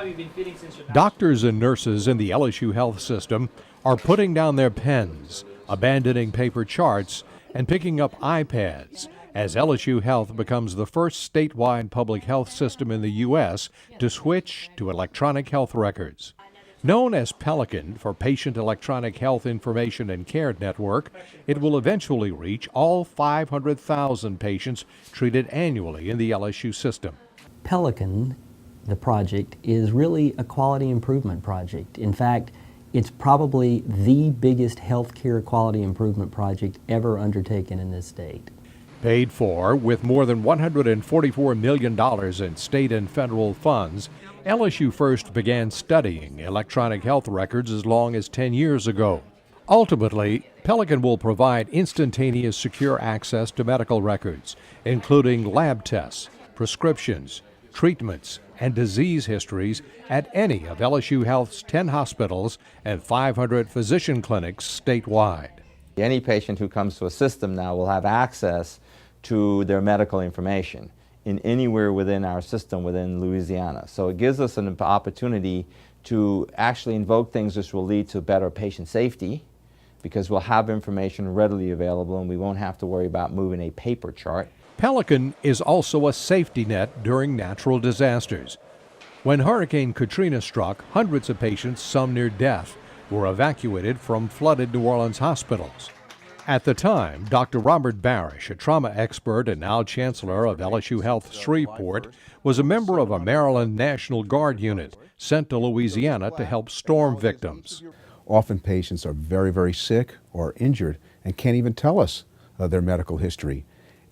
have you been feeling since your Doctors and nurses in the LSU Health System are putting down their pens, abandoning paper charts, and picking up iPads as LSU Health becomes the first statewide public health system in the U.S. to switch to electronic health records. Known as Pelican for Patient Electronic Health Information and Care Network, it will eventually reach all 500,000 patients treated annually in the LSU system. Pelican, the project, is really a quality improvement project. In fact, it's probably the biggest healthcare quality improvement project ever undertaken in this state. Paid for with more than $144 million in state and federal funds, LSU first began studying electronic health records as long as 10 years ago. Ultimately, Pelican will provide instantaneous secure access to medical records, including lab tests, prescriptions, treatments, and disease histories at any of LSU Health's 10 hospitals and 500 physician clinics statewide. Any patient who comes to a system now will have access to their medical information in anywhere within our system within Louisiana. So it gives us an opportunity to actually invoke things which will lead to better patient safety, because we'll have information readily available and we won't have to worry about moving a paper chart. Pelican is also a safety net during natural disasters. When Hurricane Katrina struck, hundreds of patients, some near death, were evacuated from flooded New Orleans hospitals. At the time, Dr. Robert Barish, a trauma expert and now chancellor of LSU Health Shreveport, was a member of a Maryland National Guard unit sent to Louisiana to help storm victims. Often patients are very, very sick or injured and can't even tell us their medical history.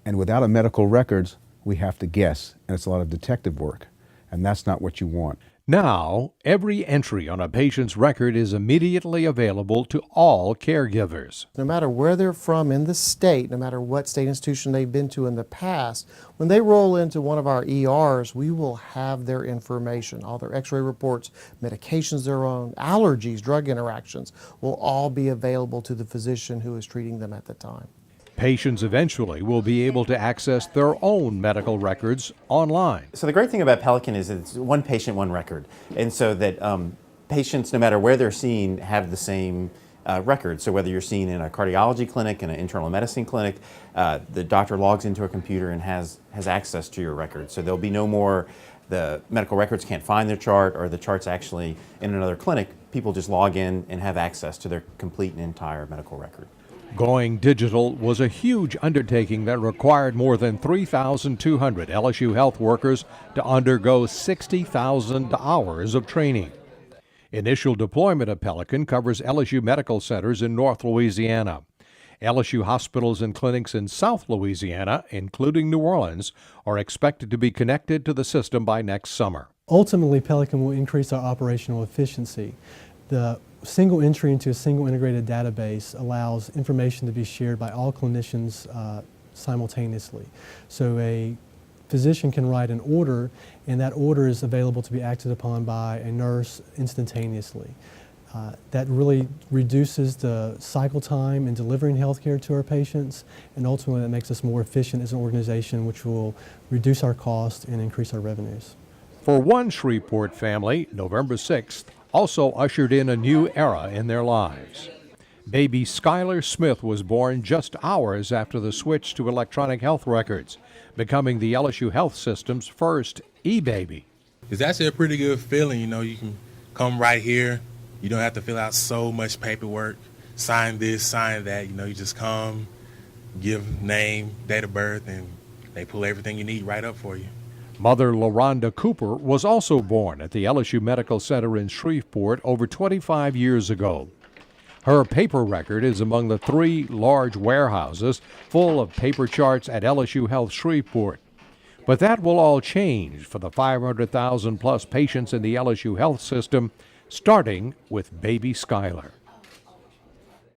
And without a medical records, we have to guess, and it's a lot of detective work, and that's not what you want. Now, every entry on a patient's record is immediately available to all caregivers. No matter where they're from in the state, no matter what state institution they've been to in the past, when they roll into one of our ERs, we will have their information. All their x-ray reports, medications they're on, allergies, drug interactions will all be available to the physician who is treating them at the time. Patients eventually will be able to access their own medical records online. So the great thing about Pelican is it's one patient, one record. And so that patients, no matter where they're seen, have the same record. So whether you're seen in a cardiology clinic, in an internal medicine clinic, the doctor logs into a computer and has access to your record. So there'll be no more the medical records can't find their chart, or the chart's actually in another clinic. People just log in and have access to their complete and entire medical record. Going digital was a huge undertaking that required more than 3,200 LSU health workers to undergo 60,000 hours of training. Initial deployment of Pelican covers LSU medical centers in North Louisiana. LSU hospitals and clinics in South Louisiana, including New Orleans, are expected to be connected to the system by next summer. Ultimately, Pelican will increase our operational efficiency. The single entry into a single integrated database allows information to be shared by all clinicians simultaneously. So a physician can write an order, and that order is available to be acted upon by a nurse instantaneously. That really reduces the cycle time in delivering health care to our patients, and ultimately that makes us more efficient as an organization, which will reduce our costs and increase our revenues. For one Shreveport family, November 6th also ushered in a new era in their lives. Baby Skylar Smith was born just hours after the switch to electronic health records, becoming the LSU Health System's first e-baby. It's actually a pretty good feeling, you can come right here. You don't have to fill out so much paperwork, sign this, sign that, you just come, give name, date of birth, and they pull everything you need right up for you. Mother LaRonda Cooper was also born at the LSU Medical Center in Shreveport over 25 years ago. Her paper record is among the 3 large warehouses full of paper charts at LSU Health Shreveport. But that will all change for the 500,000 plus patients in the LSU Health System, starting with baby Skylar.